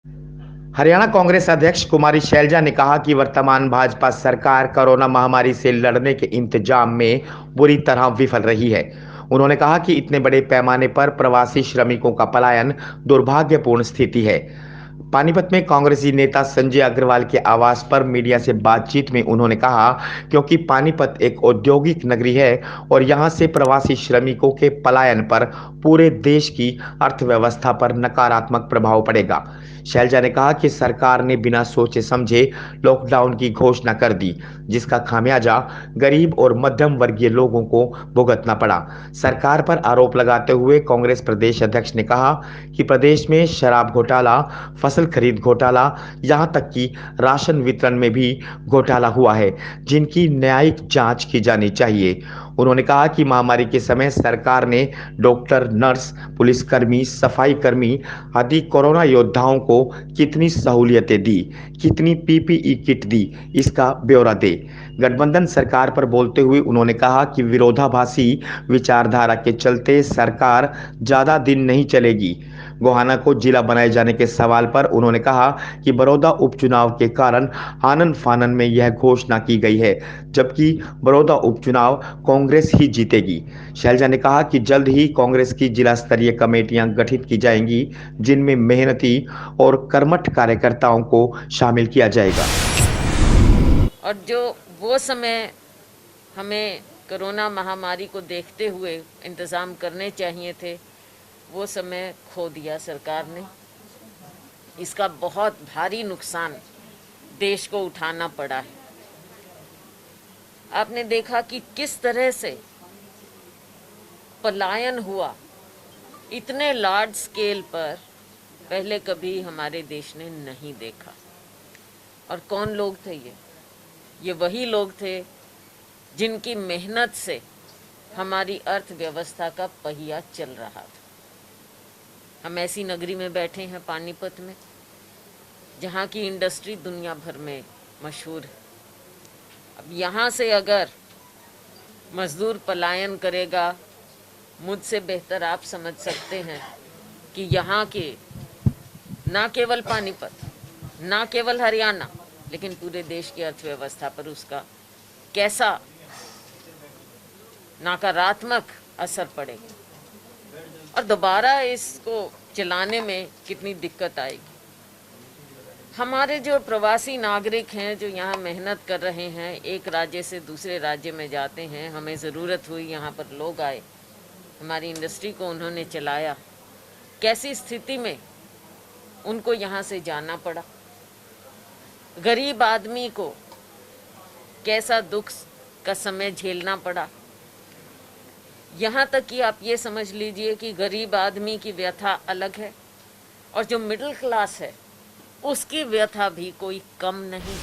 हरियाणा कांग्रेस अध्यक्ष कुमारी शैलजा ने कहा कि वर्तमान भाजपा सरकार कोरोना महामारी से लड़ने के इंतजाम में बुरी तरह विफल रही है। उन्होंने कहा कि इतने बड़े पैमाने पर प्रवासी श्रमिकों का पलायन दुर्भाग्यपूर्ण स्थिति है। पानीपत में कांग्रेसी नेता संजय अग्रवाल के आवास पर मीडिया से बातचीत में उन्होंने कहा, क्योंकि पानीपत एक औद्योगिक नगरी है और यहां से प्रवासी श्रमिकों के पलायन पर पूरे देश की अर्थव्यवस्था पर नकारात्मक प्रभाव पड़ेगा। शैलजा ने कहा कि सरकार ने बिना सोचे समझे लॉकडाउन की घोषणा कर दी, जिसका खामियाजा गरीब और मध्यम वर्गीय लोगों को भुगतना पड़ा। सरकार पर आरोप लगाते हुए कांग्रेस प्रदेश अध्यक्ष ने कहा कि प्रदेश में शराब घोटाला, फसल खरीद घोटाला, यहां तक कि राशन वितरण में भी घोटाला हुआ है, जिनकी न्यायिक जांच की जानी चाहिए। उन्होंने कहा कि महामारी के समय सरकार ने डॉक्टर, नर्स, पुलिसकर्मी, सफाई कर्मी आदि कोरोना योद्धाओं को कितनी सहूलियतें दी, कितनी पीपीई किट दी, इसका ब्यौरा दे। गठबंधन सरकार पर बोलते हुए उन्होंने कहा कि विरोधाभासी विचारधारा के चलते सरकार ज्यादा दिन नहीं चलेगी। गोहाना को जिला बनाए जाने के सवाल पर उन्होंने कहा कि बड़ौदा उपचुनाव के कारण आनन फानन में यह घोषणा की गई है, जबकि बड़ौदा उपचुनाव कांग्रेस ही जीतेगी। शैलजा ने कहा कि जल्द ही कांग्रेस की जिला स्तरीय कमेटियां गठित की जाएंगी, जिनमें मेहनती और कर्मठ कार्यकर्ताओं को शामिल किया जाएगा। और जो वो समय हमें कोरोना महामारी को देखते हुए इंतज़ाम करने चाहिए थे, वो समय खो दिया सरकार ने। इसका बहुत भारी नुकसान देश को उठाना पड़ा है। आपने देखा कि किस तरह से पलायन हुआ, इतने लार्ज स्केल पर पहले कभी हमारे देश ने नहीं देखा। और कौन लोग थे ये वही लोग थे जिनकी मेहनत से हमारी अर्थव्यवस्था का पहिया चल रहा था। हम ऐसी नगरी में बैठे हैं पानीपत में, जहाँ की इंडस्ट्री दुनिया भर में मशहूर है। अब यहाँ से अगर मजदूर पलायन करेगा, मुझसे बेहतर आप समझ सकते हैं कि यहाँ के ना केवल पानीपत, ना केवल हरियाणा, लेकिन पूरे देश की अर्थव्यवस्था पर उसका कैसा नकारात्मक असर पड़ेगा और दोबारा इसको चलाने में कितनी दिक्कत आएगी। हमारे जो प्रवासी नागरिक हैं, जो यहाँ मेहनत कर रहे हैं, एक राज्य से दूसरे राज्य में जाते हैं, हमें ज़रूरत हुई, यहाँ पर लोग आए, हमारी इंडस्ट्री को उन्होंने चलाया, कैसी स्थिति में उनको यहाँ से जाना पड़ा। गरीब आदमी को कैसा दुख का समय झेलना पड़ा। यहाँ तक कि आप ये समझ लीजिए कि गरीब आदमी की व्यथा अलग है और जो मिडिल क्लास है उसकी व्यथा भी कोई कम नहीं।